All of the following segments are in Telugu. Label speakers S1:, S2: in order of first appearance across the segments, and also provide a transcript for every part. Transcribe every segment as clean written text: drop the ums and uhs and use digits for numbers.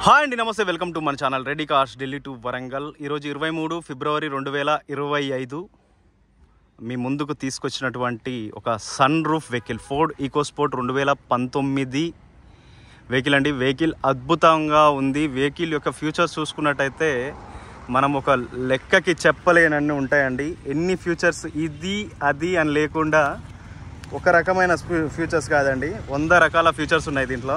S1: హాయ్ అండి, నమస్తే. వెల్కమ్ టు మన channel Ready Cars Delhi to Warangal. ఈరోజు 23 ఫిబ్రవరి 2025 మీ ముందుకు తీసుకొచ్చినటువంటి ఒక sun roof vehicle Ford EcoSport 2019 vehicle అండి. వెహికల్ అద్భుతంగా ఉంది. వెహికల్ యొక్క ఫ్యూచర్స్ చూసుకున్నట్టయితే మనం ఒక లెక్కకి చెప్పలేనన్ని ఉంటాయండి. ఎన్ని ఫ్యూచర్స్, ఇది అది అని లేకుండా ఒక రకమైన ఫ్యూచర్స్ కాదండి, 100 రకాల ఫ్యూచర్స్ ఉన్నాయి దీంట్లో.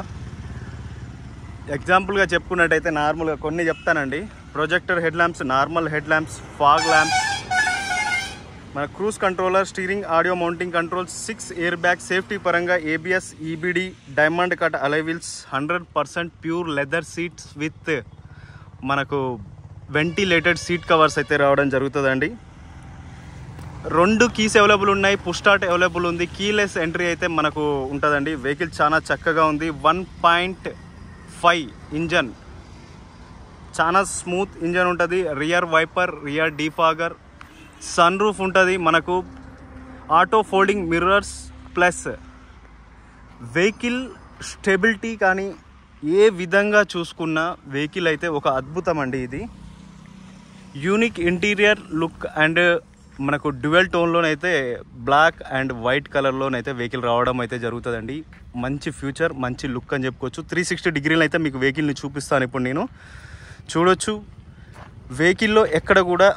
S1: ఎగ్జాంపుల్గా చెప్పుకున్నట్టయితే నార్మల్గా కొన్ని చెప్తానండి. Projector head lamps, normal head lamps, fog lamps, మన cruise controller, steering, audio mounting controls, 6 air bag, safety పరంగా ABS, EBD, diamond cut alloy wheels, 100% pure leather seats with మనకు వెంటిలేటెడ్ సీట్ కవర్స్ అయితే రావడం జరుగుతుందండి. 2 కీస్ అవైలబుల్ ఉన్నాయి, పుష్ స్టార్ట్ అవైలబుల్ ఉంది, కీలెస్ ఎంట్రీ అయితే మనకు ఉంటుందండి. వెహికల్ చాలా చక్కగా ఉంది. 1.5 ఇంజన్, చాలా స్మూత్ ఇంజన్ ఉంటుంది. Rear wiper, rear defogger, sun roof ఉంటుంది మనకు, auto folding mirrors, plus vehicle stability కానీ ఏ విధంగా చూసుకున్న వెహికల్ అయితే ఒక అద్భుతం అండి. ఇది యూనిక్ ఇంటీరియర్ లుక్ అండ్ మనకు డ్యూయల్ టోన్లోనైతే బ్లాక్ అండ్ వైట్ కలర్లోనైతే వెహికల్ రావడం అయితే జరుగుతుందండి. మంచి ఫ్యూచర్, మంచి లుక్ అని చెప్పుకోవచ్చు. 360 డిగ్రీలు అయితే మీకు వెహికల్ని చూపిస్తాను ఇప్పుడు నేను. చూడొచ్చు, వెహికల్లో ఎక్కడ కూడా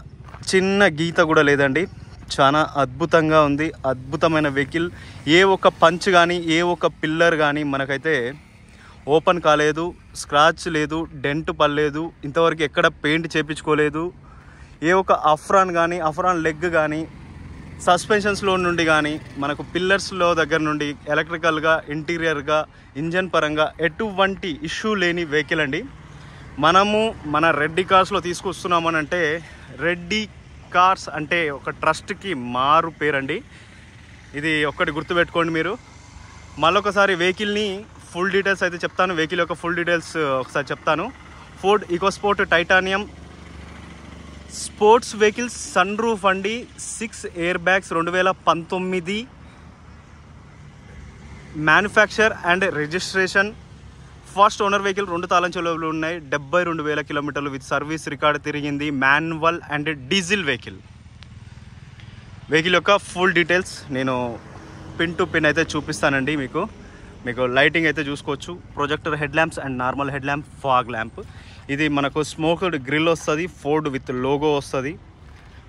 S1: చిన్న గీత కూడా లేదండి. చాలా అద్భుతంగా ఉంది. అద్భుతమైన వెహికల్. ఏ ఒక్క పంచ్ కానీ, ఏ ఒక్క పిల్లర్ కానీ మనకైతే ఓపెన్ కాలేదు, స్క్రాచ్ లేదు, డెంట్ పడలేదు, ఇంతవరకు ఎక్కడ పెయింట్ చేయించుకోలేదు. ఏ ఒక అఫ్రాన్ కానీ, అఫ్రాన్ లెగ్ కానీ, సస్పెన్షన్స్లో నుండి కానీ, మనకు పిల్లర్స్లో దగ్గర నుండి ఎలక్ట్రికల్గా, ఇంటీరియర్గా, ఇంజన్ పరంగా ఎటువంటి ఇష్యూ లేని వెహికల్ అండి. మనము మన రెడ్డి కార్స్లో తీసుకొస్తున్నామని అంటే, రెడ్డి కార్స్ అంటే ఒక ట్రస్ట్కి మారు పేరండి. ఇది ఒక్కటి గుర్తుపెట్టుకోండి మీరు. మళ్ళొకసారి వెహికల్ని ఫుల్ డీటెయిల్స్ అయితే చెప్తాను. వెహికల్ యొక్క ఫుల్ డీటెయిల్స్ ఒకసారి చెప్తాను. Ford EcoSport titanium sports vehicles, sun roof అండి, 6 air bags, 2019 manufacture and registration. First owner vehicle, 2 తాళం చెవులు ఉన్నాయి, 72,000 కిలోమీటర్లు విత్ సర్వీస్ రికార్డ్ తిరిగింది. Manual and diesel vehicle. Vehicle యొక్క ఫుల్ డీటెయిల్స్ నేను పిన్ టు పిన్ అయితే చూపిస్తానండి మీకు. లైటింగ్ అయితే చూసుకోవచ్చు. Projector head lamps and normal head lamp, fog lamp. ఇది మనకు స్మోక్డ్ గ్రిల్ వస్తుంది, ఫోర్డ్ విత్ లోగో వస్తుంది.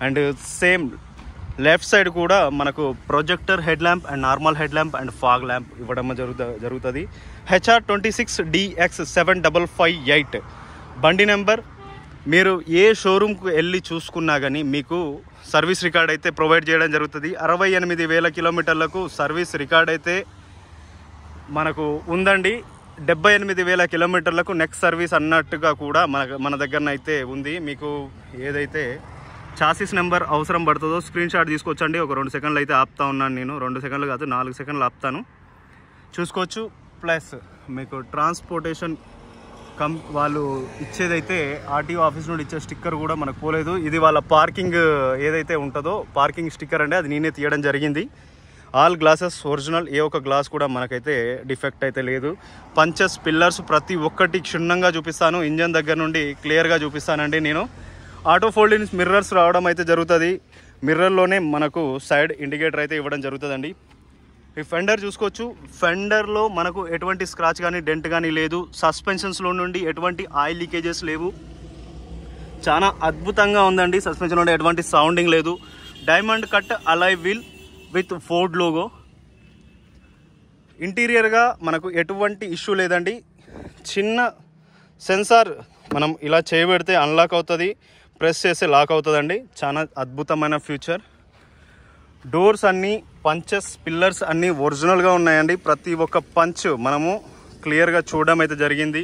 S1: అండ్ సేమ్ లెఫ్ట్ సైడ్ కూడా మనకు projector head lamp and normal head lamp and fog lamp ఇవ్వడం జరుగుతుంది. HR26DX7558 బండి నెంబర్. మీరు ఏ షోరూమ్కి వెళ్ళి చూసుకున్నా కానీ మీకు సర్వీస్ రికార్డ్ అయితే ప్రొవైడ్ చేయడం జరుగుతుంది. 68,000 కిలోమీటర్లకు సర్వీస్ రికార్డ్ అయితే మనకు ఉందండి. 78,000 కిలోమీటర్లకు నెక్స్ట్ సర్వీస్ అన్నట్టుగా కూడా మన దగ్గరనైతే ఉంది. మీకు ఏదైతే చాసిస్ నెంబర్ అవసరం పడుతుందో స్క్రీన్ షాట్ తీసుకొచ్చండి. ఒక 2 సెకండ్లు అయితే ఆపుతా ఉన్నాను నేను. 2 సెకండ్లు కాదు, 4 సెకండ్లు ఆపుతాను, చూసుకోవచ్చు. ప్లస్ మీకు ట్రాన్స్పోర్టేషన్ వాళ్ళు ఇచ్చేదైతే RTO ఆఫీస్ నుండి ఇచ్చే స్టిక్కర్ కూడా మనకు పోలేదు. ఇది వాళ్ళ పార్కింగ్ ఏదైతే ఉంటుందో పార్కింగ్ స్టిక్కర్ అండి, అది నేనే తీయడం జరిగింది. ఆల్ గ్లాసెస్ ఒరిజినల్, ఏ ఒక్క గ్లాస్ కూడా మనకైతే డిఫెక్ట్ అయితే లేదు. పంచెస్, పిల్లర్స్ ప్రతి ఒక్కటి క్షుణ్ణంగా చూపిస్తాను. ఇంజన్ దగ్గర నుండి క్లియర్గా చూపిస్తానండి నేను. ఆటో ఫోల్డింగ్ మిర్రర్స్ రావడం అయితే జరుగుతుంది. మిర్రర్లోనే మనకు సైడ్ ఇండికేటర్ అయితే ఇవ్వడం జరుగుతుందండి. ఈ ఫెండర్ చూసుకోవచ్చు. ఫెండర్లో మనకు ఎటువంటి స్క్రాచ్ కానీ, డెంట్ కానీ లేదు. సస్పెన్షన్స్లో నుండి ఎటువంటి ఆయిల్ లీకేజెస్ లేవు. చాలా అద్భుతంగా ఉందండి. సస్పెన్షన్ నుండి ఎటువంటి సౌండింగ్ లేదు. Diamond cut alloy wheel with Ford logo. ఇంటీరియర్గా మనకు ఎటువంటి ఇష్యూ లేదండి. చిన్న సెన్సార్ మనం ఇలా చేయబెడితే అన్లాక్ అవుతుంది, ప్రెస్ చేస్తే లాక్ అవుతుందండి. చాలా అద్భుతమైన ఫ్యూచర్. డోర్స్ అన్నీ, పంచెస్, పిల్లర్స్ అన్నీ ఒరిజినల్గా ఉన్నాయండి. ప్రతి ఒక్క పంచ్ మనము క్లియర్గా చూడడం అయితే జరిగింది.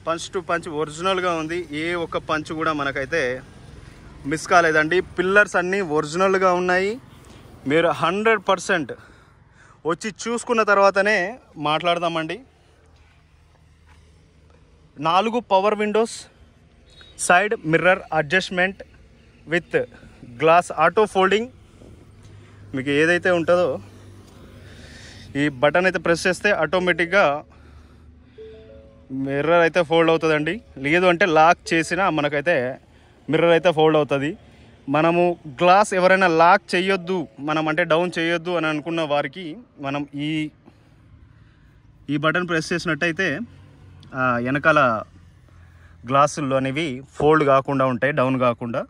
S1: పంచ్ టు పంచ్ ఒరిజినల్గా ఉంది. ఏ ఒక్క పంచ్ కూడా మనకైతే మిస్ కాలేదండి. పిల్లర్స్ అన్నీ ఒరిజినల్గా ఉన్నాయి. మీరు 100% వచ్చి చూసుకున్న తర్వాతనే మాట్లాడదామండి. 4 power Windows, side mirror adjustment with glass auto folding. మీకు ఏదైతే ఉంటుందో ఈ బటన్ అయితే ప్రెస్ చేస్తే ఆటోమేటిక్గా మిర్రర్ అయితే ఫోల్డ్ అవుతుందండి. లేదు అంటే లాక్ చేసినా మనకైతే మిర్రర్ అయితే ఫోల్డ్ అవుతుంది. మనము గ్లాస్ ఎవరైనా లాక్ చేయొద్దు, మనం అంటే డౌన్ చేయొద్దు అని అనుకున్న వారికి మనం ఈ బటన్ ప్రెస్ చేసినట్టయితే వెనకాల గ్లాసులు అనేవి ఫోల్డ్ కాకుండా ఉంటాయి, డౌన్ కాకుండా.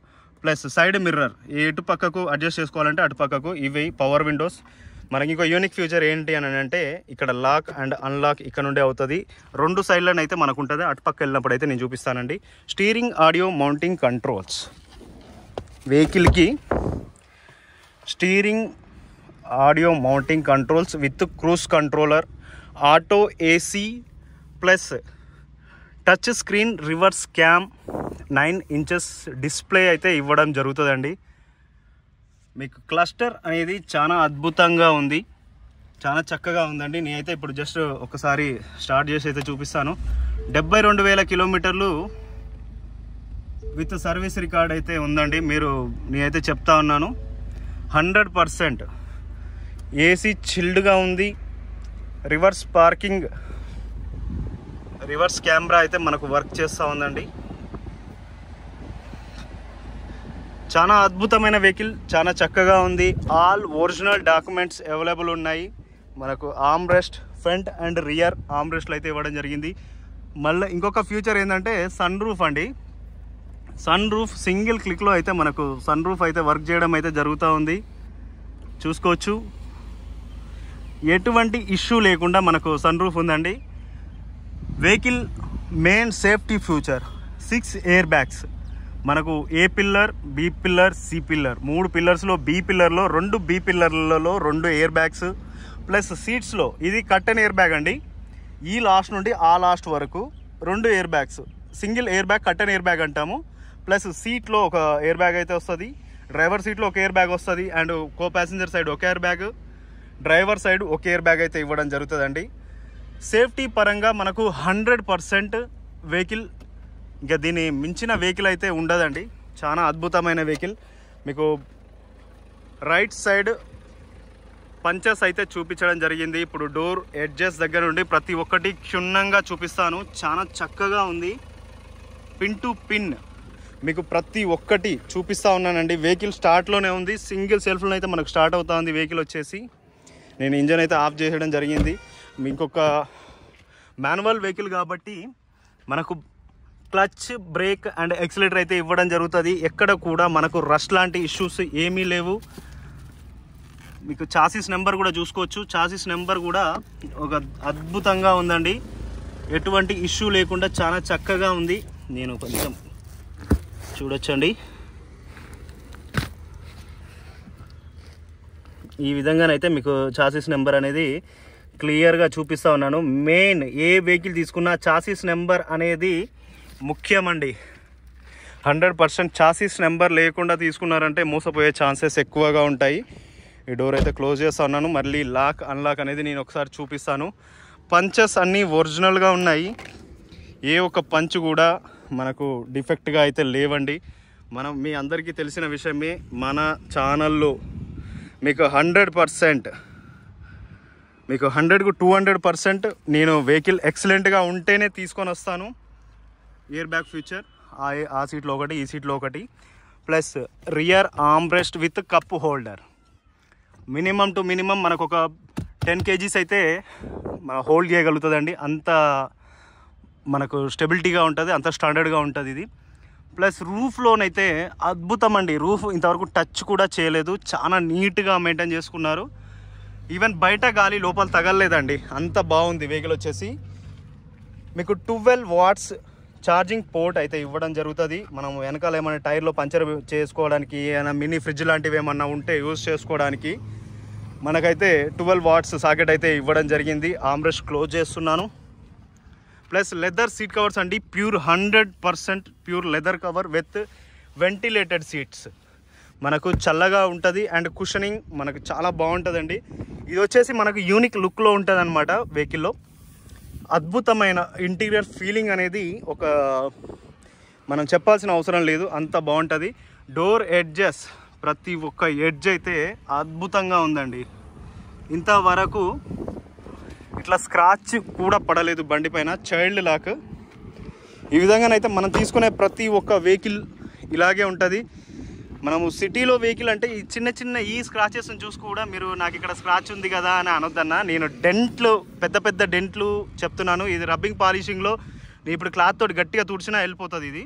S1: ప్లస్ సైడ్ మిర్రర్ ఎటు పక్కకు అడ్జస్ట్ చేసుకోవాలంటే అటు పక్కకు. ఇవి పవర్ విండోస్. మనకి ఇంకో యూనిక్ ఫీచర్ ఏంటి అని అంటే ఇక్కడ లాక్ అండ్ అన్లాక్ ఇక్కడ నుండే అవుతుంది. 2 సైడ్లను అయితే మనకు ఉంటుంది. అటుపక్క వెళ్ళినప్పుడు అయితే నేను చూపిస్తానండి. Steering audio mounting controls. వెహికల్కి steering audio mounting controls with cruise controller, auto AC plus touch screen reverse cam, 9 inches display అయితే ఇవ్వడం జరుగుతుందండి. మీకు క్లస్టర్ అనేది చాలా అద్భుతంగా ఉంది, చాలా చక్కగా ఉందండి. నేనైతే ఇప్పుడు జస్ట్ ఒకసారి స్టార్ట్ చేసి అయితే చూపిస్తాను. 72,000 కిలోమీటర్లు విత్ సర్వీస్ రికార్డ్ అయితే ఉందండి. నేనైతే చెప్తా ఉన్నాను 100% ఏసీ చిల్డ్గా ఉంది. రివర్స్ పార్కింగ్, రివర్స్ కెమెరా అయితే మనకు వర్క్ చేస్తూ ఉందండి. చాలా అద్భుతమైన వెహికల్, చాలా చక్కగా ఉంది. ఆల్ ఒరిజినల్ డాక్యుమెంట్స్ అవైలబుల్ ఉన్నాయి. మనకు arm rest, front and rear arm రెస్ట్లు అయితే ఇవ్వడం జరిగింది. మళ్ళీ ఇంకొక ఫ్యూచర్ ఏంటంటే సన్ రూఫ్ అండి. సన్ రూఫ్ సింగిల్ క్లిక్లో అయితే మనకు సన్ రూఫ్ అయితే వర్క్ చేయడం అయితే జరుగుతూ ఉంది. చూసుకోవచ్చు, ఎటువంటి ఇష్యూ లేకుండా మనకు సన్ రూఫ్ ఉందండి. Vehicle main safety feature 6 air bags. మనకు A pillar, B pillar, C pillar, 3 పిల్లర్స్లో బి పిల్లర్లో 2 బి పిల్లర్లలో 2 ఎయిర్ బ్యాగ్స్. ప్లస్ సీట్స్లో ఇది కట్టెన్ ఎయిర్ బ్యాగ్ అండి. ఈ లాస్ట్ నుండి ఆ లాస్ట్ వరకు 2 air bags. Single air bag కట్టెన్ air bag అంటాము. ప్లస్ సీట్లో ఒక ఎయిర్ బ్యాగ్ అయితే వస్తుంది. డ్రైవర్ సీట్లో ఒక ఎయిర్ బ్యాగ్ వస్తుంది. అండ్ కో ప్యాసింజర్ సైడ్ ఒక ఎయిర్ బ్యాగ్, డ్రైవర్ సైడ్ ఒక ఎయిర్ బ్యాగ్ అయితే ఇవ్వడం జరుగుతుందండి. సేఫ్టీ పరంగా మనకు 100% వెహికల్, ఇంకా దీన్ని మించిన వెహికల్ అయితే ఉండదండి. చాలా అద్భుతమైన వెహికల్. మీకు రైట్ సైడ్ పంచెస్ అయితే చూపించడం జరిగింది. ఇప్పుడు డోర్ ఎడ్జెస్ దగ్గర నుండి ప్రతి ఒక్కటి క్షుణ్ణంగా చూపిస్తాను. చాలా చక్కగా ఉంది. పిన్ టు పిన్ మీకు ప్రతి ఒక్కటి చూపిస్తూ ఉన్నానండి. వెహికల్ స్టార్ట్లోనే ఉంది. సింగిల్ సెల్ఫ్లో అయితే మనకు స్టార్ట్ అవుతా ఉంది వెహికల్ వచ్చేసి. నేను ఇంజన్ అయితే ఆఫ్ చేయడం జరిగింది. ఇంకొక మాన్యువల్ వెహికల్ కాబట్టి మనకు క్లచ్, బ్రేక్ అండ్ యాక్సిలరేటర్ అయితే ఇవ్వడం జరుగుతుంది. ఎక్కడ కూడా మనకు రష్ లాంటి ఇష్యూస్ ఏమీ లేవు. మీకు చాసిస్ నెంబర్ కూడా చూసుకోవచ్చు. చాసిస్ నెంబర్ కూడా ఒక అద్భుతంగా ఉందండి. ఎటువంటి ఇష్యూ లేకుండా చాలా చక్కగా ఉంది. నేను కొంచెం చూడొచ్చండి. ఈ విధంగానైతే మీకు చాసిస్ నెంబర్ అనేది క్లియర్గా చూపిస్తూ ఉన్నాను. మెయిన్ ఏ వెహికల్ తీసుకున్నా చాసిస్ నెంబర్ అనేది ముఖ్యమండి. 100% చాసిస్ నెంబర్ లేకుండా తీసుకున్నారంటే మోసపోయే ఛాన్సెస్ ఎక్కువగా ఉంటాయి. ఈ డోర్ అయితే క్లోజ్ చేస్తా ఉన్నాను. మళ్ళీ లాక్ అన్లాక్ అనేది నేను ఒకసారి చూపిస్తాను. పంచెస్ అన్నీ ఒరిజినల్గా ఉన్నాయి. ఏ ఒక్క పంచ్ కూడా మనకు డిఫెక్ట్గా అయితే లేవండి. మీ అందరికీ తెలిసిన విషయమే. మన ఛానల్లో మీకు 100%, మీకు 100కు 200% నేను వెహికల్ ఎక్సలెంట్గా ఉంటేనే తీసుకొని వస్తాను. ఎయిర్ బ్యాగ్ ఫీచర్ ఆ సీట్లో ఒకటి, ఈ సీట్లో ఒకటి. Plus rear arm rest with cup holder. Minimum to minimum మనకు ఒక 10 kgs అయితే హోల్డ్ చేయగలుగుతుందండి. అంత మనకు స్టెబిలిటీగా ఉంటుంది, అంత స్టాండర్డ్గా ఉంటుంది ఇది. ప్లస్ రూఫ్లోనైతే అద్భుతం అండి. రూఫ్ ఇంతవరకు టచ్ కూడా చేయలేదు. చాలా నీట్గా మెయింటైన్ చేసుకున్నారు. ఈవెన్ బయట గాలి లోపల తగలలేదండి. అంత బాగుంది వెహికల్ వచ్చేసి. మీకు 12 watts ఛార్జింగ్ పోర్ట్ అయితే ఇవ్వడం జరుగుతుంది. మనం వెనకాల ఏమైనా టైర్లో పంచర్ చేసుకోవడానికి, ఏమైనా మినీ ఫ్రిడ్జ్ లాంటివి ఏమన్నా ఉంటే యూజ్ చేసుకోవడానికి మనకైతే 12 watts సాకెట్ అయితే ఇవ్వడం జరిగింది. ఆర్మ్రెస్ట్ క్లోజ్ చేస్తున్నాను. ప్లస్ లెదర్ సీట్ కవర్స్ అండి. Pure 100% pure leather cover with ventilated seats. మనకు చల్లగా ఉంటుంది అండ్ కుషనింగ్ మనకు చాలా బాగుంటుందండి. ఇది వచ్చేసి మనకు యూనిక్ లుక్లో ఉంటుంది అనమాట వెహికల్లో. అద్భుతమైన ఇంటీరియర్ ఫీలింగ్ అనేది మనం చెప్పాల్సిన అవసరం లేదు, అంత బాగుంటుంది. డోర్ ఎడ్జెస్ ప్రతి ఒక్క ఎడ్జ్ అయితే అద్భుతంగా ఉందండి. ఇంతవరకు ఇట్లా స్క్రాచ్ కూడా పడలేదు బండి పైన, చైల్డ్ లాక్. ఈ విధంగానైతే మనం తీసుకునే ప్రతి ఒక్క వెహికల్ ఇలాగే ఉంటుంది. మనము సిటీలో వెహికల్ అంటే ఈ చిన్న చిన్న ఈ స్క్రాచెస్ని చూసి కూడా మీరు నాకు ఇక్కడ స్క్రాచ్ ఉంది కదా అని అనొద్దన్నా. నేను డెంట్లు, పెద్ద పెద్ద డెంట్లు చెప్తున్నాను. ఇది రబ్బింగ్ పాలిషింగ్లో నేను ఇప్పుడు క్లాత్ తోటి గట్టిగా తుడిచినా వెళ్ళిపోతుంది. ఇది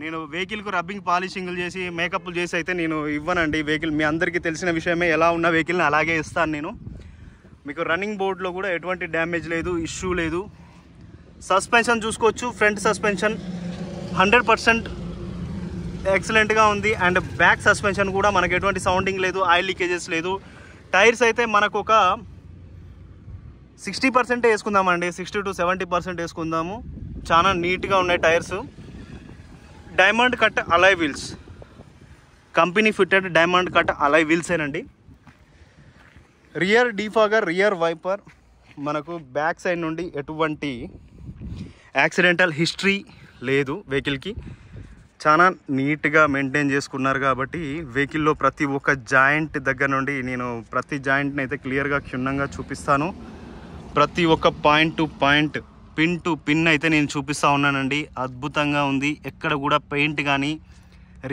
S1: నేను వెహికల్కు రబ్బింగ్ పాలిషింగ్లు చేసి మేకప్లు చేసి అయితే నేను ఇవ్వనండి వెహికల్. మీ అందరికీ తెలిసిన విషయమే, ఎలా ఉన్న వెహికల్ని అలాగే ఇస్తాను నేను. మీకు రన్నింగ్ బోర్డ్లో కూడా ఎటువంటి డ్యామేజ్ లేదు, ఇష్యూ లేదు. సస్పెన్షన్ చూసుకోవచ్చు, ఫ్రంట్ సస్పెన్షన్ 100% ఎక్సలెంట్గా ఉంది. అండ్ బ్యాక్ సస్పెన్షన్ కూడా మనకు ఎటువంటి సౌండింగ్ లేదు, ఆయిల్ లీకేజెస్ లేదు. టైర్స్ అయితే మనకు ఒక 60% వేసుకుందామండి, 60 to 70% వేసుకుందాము. చాలా నీట్గా ఉన్నాయి tyres. Diamond cut alloy wheels, company fitted diamond cut alloy వీల్సేనండి. రియర్ డీఫాగర్, రియర్ వైపర్, మనకు బ్యాక్ సైడ్ నుండి ఎటువంటి యాక్సిడెంటల్ హిస్టరీ లేదు వెహికల్కి. చాలా నీట్గా మెయింటైన్ చేసుకున్నారు కాబట్టి వెహికల్లో ప్రతి ఒక్క జాయింట్ దగ్గర నుండి నేను ప్రతి జాయింట్ని అయితే క్లియర్గా క్షుణ్ణంగా చూపిస్తాను. ప్రతి ఒక్క point to point, pin to pin అయితే నేను చూపిస్తూ ఉన్నానండి. అద్భుతంగా ఉంది. ఎక్కడ కూడా పెయింట్ కానీ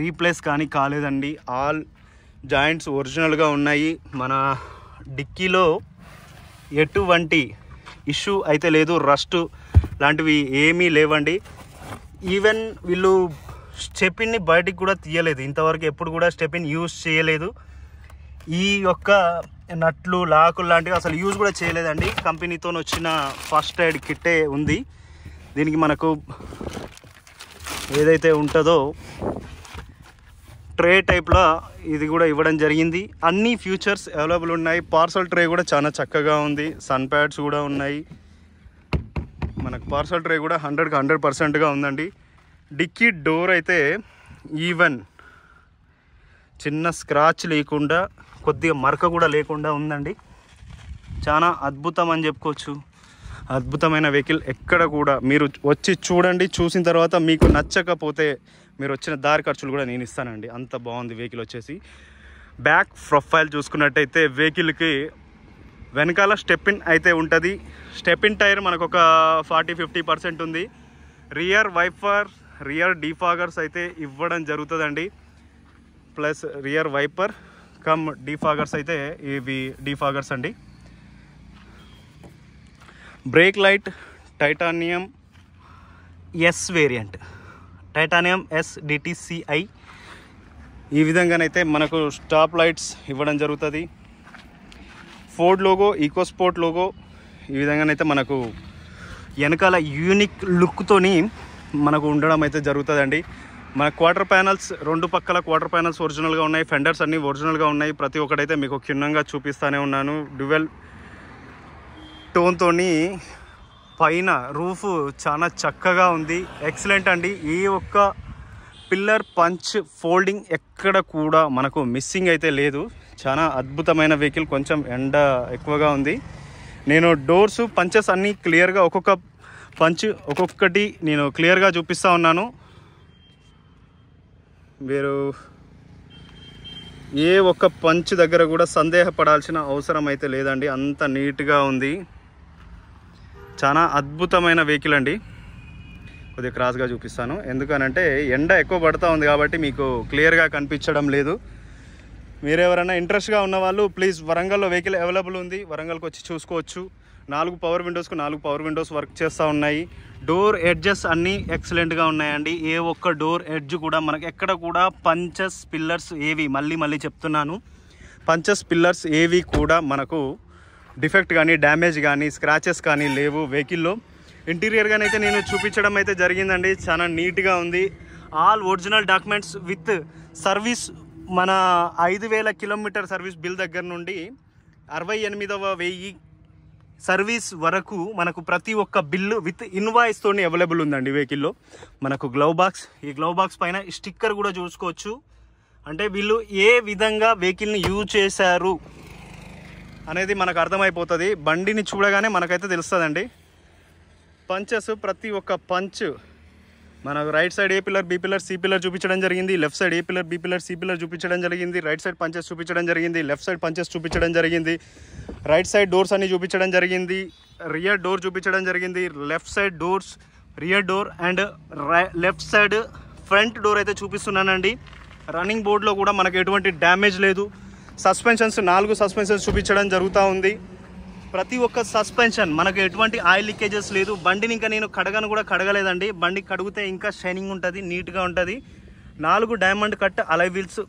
S1: రీప్లేస్ కానీ కాలేదండి. ఆల్ జాయింట్స్ ఒరిజినల్గా ఉన్నాయి. మన డిక్కీలో ఎటువంటి ఇష్యూ అయితే లేదు, రస్ట్ లాంటివి ఏమీ లేవండి. ఈవెన్ వీళ్ళు స్టెపిన్ని బయటికి కూడా తీయలేదు ఇంతవరకు, ఎప్పుడు కూడా స్టెపిన్ యూజ్ చేయలేదు. ఈ యొక్క నట్లు, లాకులు లాంటివి అసలు యూజ్ కూడా చేయలేదండి. కంపెనీతో వచ్చిన ఫస్ట్ ఎయిడ్ కిట్టే ఉంది. దీనికి మనకు ఏదైతే ఉంటుందో ట్రే టైప్లో ఇది కూడా ఇవ్వడం జరిగింది. అన్ని ఫ్యూచర్స్ అవైలబుల్ ఉన్నాయి. పార్సల్ ట్రే కూడా చాలా చక్కగా ఉంది. సన్ ప్యాడ్స్ కూడా ఉన్నాయి. మనకు పార్సల్ ట్రే కూడా 100% ఉందండి. డిక్కీ డోర్ అయితే ఈవెన్ చిన్న స్క్రాచ్ లేకుండా, కొద్దిగా మరక కూడా లేకుండా ఉందండి. చాలా అద్భుతం అని చెప్పుకోవచ్చు. అద్భుతమైన వెహికల్. ఎక్కడ కూడా మీరు వచ్చి చూడండి, చూసిన తర్వాత మీకు నచ్చకపోతే మీరు వచ్చిన దారి ఖర్చులు కూడా నేను ఇస్తానండి. అంత బాగుంది వెహికల్ వచ్చేసి. బ్యాక్ ప్రొఫైల్ చూసుకున్నట్టయితే వెహికల్కి వెనకాల స్టెపిన్ అయితే ఉంటుంది. స్టెపిన్ టైర్ మనకు ఒక 40-50% ఉంది. రియర్ వైపర్, రియర్ డీఫాగర్స్ అయితే ఇవ్వడం జరుగుతుందండి. Plus rear wiper cum defoggers అయితే ఇవి డీఫాగర్స్ అండి. Brake light titanium S variant, titanium S DTCI. ఈ విధంగానైతే మనకు స్టాప్ లైట్స్ ఇవ్వడం జరుగుతుంది. ఫోర్డ్ లోగో, ఈకోస్పోర్ట్ లోగో ఈ విధంగానైతే మనకు వెనకాల యూనిక్ లుక్తోని మనకు ఉండడం అయితే జరుగుతుందండి. మన క్వార్టర్ ప్యానల్స్, రెండు పక్కల క్వార్టర్ ప్యానల్స్ ఒరిజినల్గా ఉన్నాయి. ఫెండర్స్ అన్నీ ఒరిజినల్గా ఉన్నాయి. ప్రతి ఒక్కటైతే మీకు క్షుణ్ణంగా చూపిస్తూనే ఉన్నాను. డ్యువెల్ టోన్తోని పైన రూఫ్ చాలా చక్కగా ఉంది. ఎక్సలెంట్ అండి. ఈ ఒక్క పిల్లర్ పంచ్ ఫోల్డింగ్ ఎక్కడ కూడా మనకు మిస్సింగ్ అయితే లేదు. చాలా అద్భుతమైన వెహికల్. కొంచెం ఎండ ఎక్కువగా ఉంది. నేను డోర్స్ పంచెస్ అన్నీ క్లియర్గా ఒక్కొక్క పంచ్ ఒక్కొక్కటి నేను క్లియర్గా చూపిస్తూ ఉన్నాను. మీరు ఏ ఒక్క పంచ్ దగ్గర కూడా సందేహపడాల్సిన అవసరం అయితే లేదండి. అంత నీట్గా ఉంది. చాలా అద్భుతమైన వెహికల్ అండి. కొద్దిగా క్రాస్గా చూపిస్తాను, ఎందుకనంటే ఎండ ఎక్కువ పడుతూ ఉంది కాబట్టి మీకు క్లియర్గా కనిపించడం లేదు. మీరెవరైనా ఇంట్రెస్ట్గా ఉన్న వాళ్ళు ప్లీజ్, వరంగల్లో వెహికల్ అవైలబుల్ ఉంది, వరంగల్కి వచ్చి చూసుకోవచ్చు. 4 పవర్ విండోస్కు 4 పవర్ విండోస్ వర్క్ చేస్తూ ఉన్నాయి. డోర్ ఎడ్జెస్ అన్నీ ఎక్సలెంట్గా ఉన్నాయండి. ఏ ఒక్క డోర్ ఎడ్జ్ కూడా మనకు ఎక్కడ కూడా పంచెస్ పిల్లర్స్ ఏవి, మళ్ళీ చెప్తున్నాను, పంచెస్ పిల్లర్స్ ఏవి కూడా మనకు డిఫెక్ట్ కానీ డ్యామేజ్ కానీ స్క్రాచెస్ కానీ లేవు వెహికల్లో. ఇంటీరియర్గానైతే నేను చూపించడం అయితే జరిగిందండి. చాలా నీట్గా ఉంది. All original documents with service. మన 5000 కిలోమీటర్ సర్వీస్ బిల్ దగ్గర నుండి 68,000 సర్వీస్ వరకు మనకు ప్రతి ఒక్క బిల్లు విత్ ఇన్వాయిస్తోనే అవైలబుల్ ఉందండి వెహికల్లో. మనకు గ్లవ్ బాక్స్, ఈ గ్లవ్ బాక్స్ పైన స్టిక్కర్ కూడా చూసుకోవచ్చు. అంటే వీళ్ళు ఏ విధంగా వెహికల్ని యూజ్ చేశారు అనేది మనకు అర్థమైపోతుంది. బండిని చూడగానే మనకైతే తెలుస్తుందండి. పంచెస్ ప్రతి ఒక్క పంచ్ మనకు right side A pillar, B pillar, C pillar చూపించడం జరిగింది. Left side A pillar, B pillar, C pillar చూపించడం జరిగింది. రైట్ సైడ్ పంచెస్ చూపించడం జరిగింది. లెఫ్ట్ సైడ్ పంచెస్ చూపించడం జరిగింది. రైట్ సైడ్ డోర్స్ అన్ని చూపించడం జరిగింది. రియర్ డోర్ చూపించడం జరిగింది. Left side doors, rear door and left side front door అయితే చూపిస్తున్నానండి. రన్నింగ్ బోర్డ్లో కూడా మనకు ఎటువంటి డ్యామేజ్ లేదు. సస్పెన్షన్స్ 4 సస్పెన్షన్స్ చూపించడం జరుగుతూ ఉంది. ప్రతి ఒక్క సస్పెన్షన్ మనకు ఎటువంటి ఆయిల్ లీకేజెస్ లేదు. బండిని ఇంకా నేను కడగలేదండి. బండి కడిగితే ఇంకా షైనింగ్ ఉంటుంది, నీట్గా ఉంటుంది. 4 diamond cut alloy wheels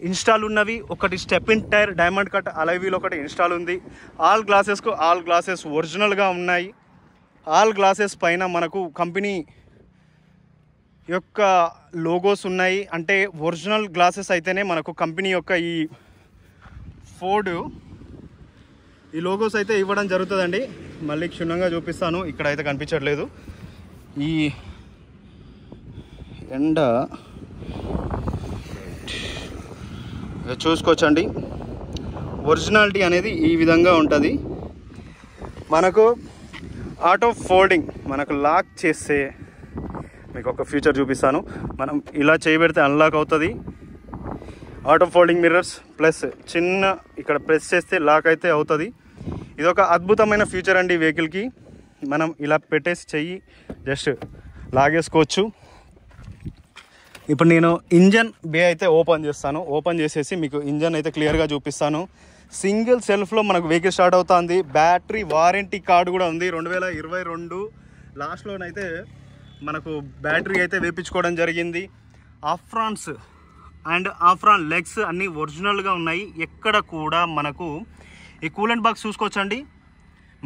S1: install ఉన్నవి. ఒకటి step in tyre diamond cut alloy wheel ఒకటి ఇన్స్టాల్ ఉంది. ఆల్ గ్లాసెస్ ఒరిజినల్గా ఉన్నాయి. ఆల్ గ్లాసెస్ పైన మనకు కంపెనీ యొక్క లోగోస్ ఉన్నాయి. అంటే ఒరిజినల్ గ్లాసెస్ అయితేనే మనకు కంపెనీ యొక్క ఈ ఫోర్డ్ ఈ లోగోస్ అయితే ఇవ్వడం జరుగుతుందండి. మళ్ళీ క్షుణ్ణంగా చూపిస్తాను. ఇక్కడ అయితే కనిపించట్లేదు. ఈ ఎండ చూసుకోవచ్చండి. ఒరిజినాలిటీ అనేది ఈ విధంగా ఉంటుంది. మనకు ఆటో ఫోల్డింగ్, మనకు లాక్ చేస్తే మీకు ఒక ఫీచర్ చూపిస్తాను. మనం ఇలా చేయబెడితే అన్లాక్ అవుతుంది. ఆటో ఫోల్డింగ్ మిర్రర్స్ ప్లస్ చిన్న ఇక్కడ ప్రెస్ చేస్తే లాక్ అయితే అవుతుంది. ఇది ఒక అద్భుతమైన ఫీచర్ అండి వెహికల్కి. మనం ఇలా పెట్టేసి చెయ్యి జస్ట్ లాగేసుకోవచ్చు. ఇప్పుడు నేను ఇంజన్ బే అయితే ఓపెన్ చేస్తాను. ఓపెన్ చేసేసి మీకు ఇంజన్ అయితే క్లియర్గా చూపిస్తాను. సింగిల్ సెల్ఫ్లో మనకు వెహికల్ స్టార్ట్ అవుతుంది. బ్యాటరీ వారంటీ కార్డు కూడా ఉంది. 2022 లాస్ట్లోనైతే మనకు బ్యాటరీ అయితే వేయించుకోవడం జరిగింది. ఆఫ్రాన్స్ అండ్ ఆఫ్రాన్ లెగ్స్ అన్నీ ఒరిజినల్గా ఉన్నాయి. ఎక్కడ కూడా మనకు ఈ కూలెంట్ బాక్స్ చూసుకోవచ్చండి.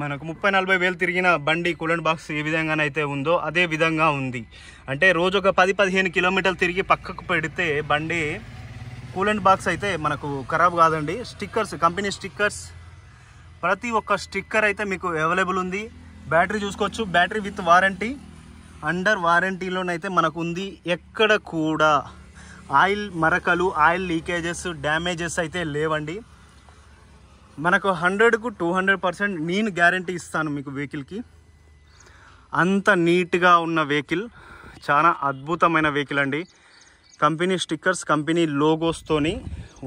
S1: మనకు 30-40 వేలు తిరిగిన బండి కూలెంట్ బాక్స్ ఏ విధంగానైతే ఉందో అదే విధంగా ఉంది. అంటే రోజు ఒక 10-15 కిలోమీటర్లు తిరిగి పక్కకు పెడితే బండి కూలెంట్ బాక్స్ అయితే మనకు ఖరాబ్ కాదండి. స్టిక్కర్స్, కంపెనీ స్టిక్కర్స్, ప్రతి ఒక్క స్టిక్కర్ అయితే మీకు అవైలబుల్ ఉంది. బ్యాటరీ చూసుకోవచ్చు. బ్యాటరీ విత్ వారంటీ, అండర్ వారంటీలోనైతే మనకు ఉంది. ఎక్కడ కూడా ఆయిల్ మరకలు, ఆయిల్ లీకేజెస్, డ్యామేజెస్ అయితే లేవండి. మనకు 100కు 200% నేను గ్యారంటీ ఇస్తాను మీకు వెహికల్కి. అంత నీట్గా ఉన్న వెహికల్, చాలా అద్భుతమైన వెహికల్ అండి. కంపెనీ స్టిక్కర్స్, కంపెనీ లోగోస్తోని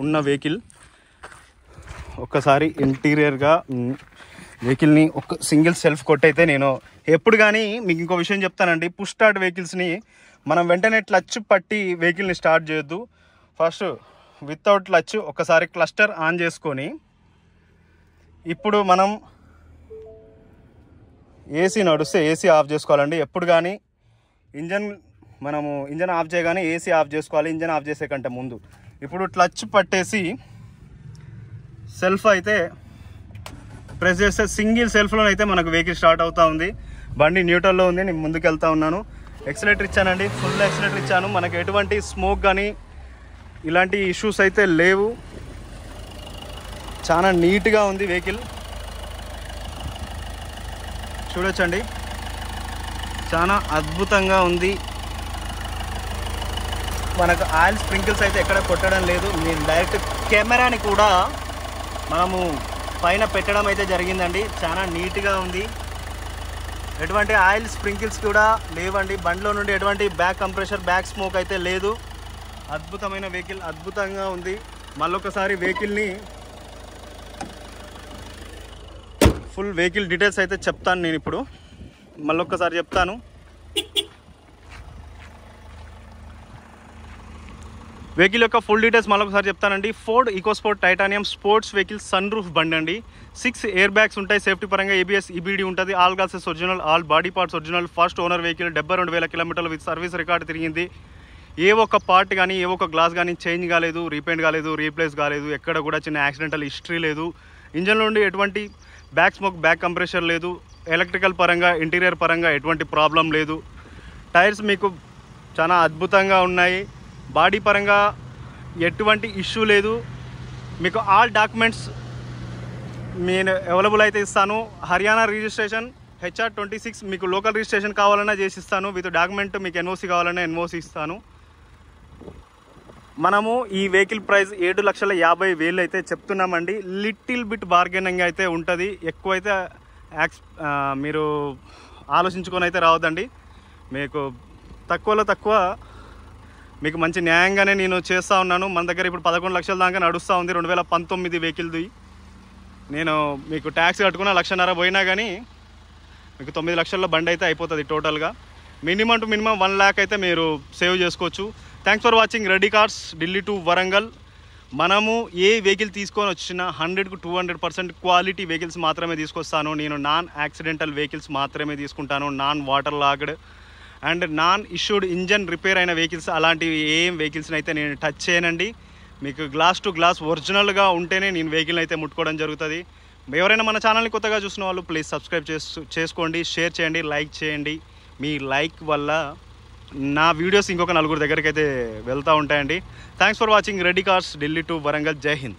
S1: ఉన్న వెహికల్. ఒక్కసారి ఇంటీరియర్గా వెహికల్ని ఒక సింగిల్ సెల్ఫ్ కొట్టయితే నేను ఎప్పుడు కానీ మీకు ఇంకో విషయం చెప్తానండి. పుష్ స్టార్ట్ వెహికల్స్ని మనం వెంటనే క్లచ్ పట్టి వెహికల్ని స్టార్ట్ చేయొద్దు. ఫస్ట్ వితౌట్ క్లచ్ ఒకసారి క్లస్టర్ ఆన్ చేసుకొని, ఇప్పుడు మనం ఏసీ నడుస్తే ఏసీ ఆఫ్ చేసుకోవాలండి. ఎప్పుడు కానీ ఇంజన్ ఆఫ్ చేయగానే ఏసీ ఆఫ్ చేసుకోవాలి, ఇంజన్ ఆఫ్ చేసే కంటే ముందు. ఇప్పుడు క్లచ్ పట్టేసి సెల్ఫ్ అయితే ప్రెస్ చేస్తే సింగిల్ సెల్ఫ్లో అయితే మనకు వెహికల్ స్టార్ట్ అవుతూ ఉంది. బండి న్యూట్రల్లో ఉంది. నేను ముందుకు వెళ్తూ ఉన్నాను. ఎక్సలేటర్ ఇచ్చానండి, ఫుల్ ఎక్సలేటర్ ఇచ్చాను. మనకు ఎటువంటి స్మోక్ కానీ ఇలాంటి ఇష్యూస్ అయితే లేవు. చాలా నీట్గా ఉంది వెహికల్, చూడొచ్చండి. చాలా అద్భుతంగా ఉంది. మనకు ఆయిల్ స్ప్రింకిల్స్ అయితే ఎక్కడ కొట్టడం లేదు. నేను డైరెక్ట్ కెమెరాని కూడా మనము పైన పెట్టడం అయితే జరిగిందండి. చాలా నీట్గా ఉంది. ఎటువంటి ఆయిల్ స్ప్రింకిల్స్ కూడా లేవండి. బండిలో నుండి ఎటువంటి బ్యాక్ కంప్రెషర్, బ్యాక్ స్మోక్ అయితే లేదు. అద్భుతమైన వెహికల్, అద్భుతంగా ఉంది. మళ్ళొకసారి వెహికల్ని ఫుల్ వెహికల్ డీటెయిల్స్ అయితే చెప్తాను. నేను ఇప్పుడు మళ్ళొక్కసారి చెప్తాను. వెహికల్ యొక్క ఫుల్ డీటెయిల్స్ మళ్ళొకసారి చెప్తానండి. Ford EcoSport titanium sports vehicle sun roof బండి అండి. 6 ఎయిర్ బ్యాగ్స్ ఉంటాయి. సేఫ్టీ పరంగా ABS EBD ఉంటుంది. All glasses original, all body parts original. First owner vehicle, 72,000 కిలోమీటర్లు విత్ సర్వీస్ రికార్డు తిరిగింది. ఏ ఒక్క పార్ట్ కానీ, ఏ ఒక్క గ్లాస్ కానీ చేంజ్ కాలేదు, రీపెయింట్ కాలేదు, రీప్లేస్ కాలేదు. ఎక్కడ కూడా చిన్న యాక్సిడెంటల్ హిస్టరీ లేదు. ఇంజన్ నుండి ఎటువంటి బ్యాక్ స్మోక్, బ్యాక్ కంప్రెషర్ లేదు. ఎలక్ట్రికల్ పరంగా, ఇంటీరియర్ పరంగా ఎటువంటి ప్రాబ్లం లేదు. టైర్స్ మీకు చాలా అద్భుతంగా ఉన్నాయి. బాడీ పరంగా ఎటువంటి ఇష్యూ లేదు. మీకు ఆల్ డాక్యుమెంట్స్ నేను అవైలబుల్ అయితే ఇస్తాను. హర్యానా రిజిస్ట్రేషన్ HR26, మీకు లోకల్ రిజిస్ట్రేషన్ కావాలన్నా చేసిస్తాను. విత్ డాక్యుమెంట్ మీకు NOC కావాలన్నా NOC ఇస్తాను. మనము ఈ వెహికల్ ప్రైస్ 7,50,000 అయితే చెప్తున్నామండి. లిటిల్ బిట్ బార్గెనింగ్ అయితే ఉంటుంది. ఎక్కువైతే మీరు ఆలోచించుకొని అయితే రావద్దండి. మీకు తక్కువలో తక్కువ మీకు మంచి న్యాయంగానే నేను చేస్తూ ఉన్నాను. మన దగ్గర ఇప్పుడు 11 లక్షల దాకా నడుస్తూ ఉంది 2019 వెహికల్ది. నేను మీకు ట్యాక్స్ కట్టుకున్న 1,50,000 పోయినా కానీ మీకు 9 లక్షల్లో బండి అయితే అయిపోతుంది టోటల్గా. మినిమం టు మినిమం 1 lakh అయితే మీరు సేవ్ చేసుకోవచ్చు. Thanks for watching Reddy cars Delhi to Warangal. మనము ఏ వెహికల్ తీసుకొని వచ్చినా 100కు 200% క్వాలిటీ వెహికల్స్ మాత్రమే తీసుకొస్తాను. నేను నాన్ యాక్సిడెంటల్ వెహికల్స్ మాత్రమే తీసుకుంటాను. Non water logged and non issued engine repair అయిన వెహికల్స్ అలాంటివి ఏం వెహికల్స్ని అయితే నేను టచ్ చేయనండి. మీకు గ్లాస్ టు గ్లాస్ ఒరిజినల్గా ఉంటేనే నేను వెహికల్ అయితే ముట్టుకోవడం జరుగుతుంది. ఎవరైనా మన ఛానల్ని కొత్తగా చూసిన వాళ్ళు ప్లీజ్ సబ్స్క్రైబ్ చేసుకోండి, షేర్ చేయండి, లైక్ చేయండి. మీ లైక్ వల్ల నా వీడియోస్ ఇంకొక 4 దగ్గరికి అయితే వెళ్తూ ఉంటాయండి. Thanks for watching Reddy cars Delhi to Warangal. జై హింద్.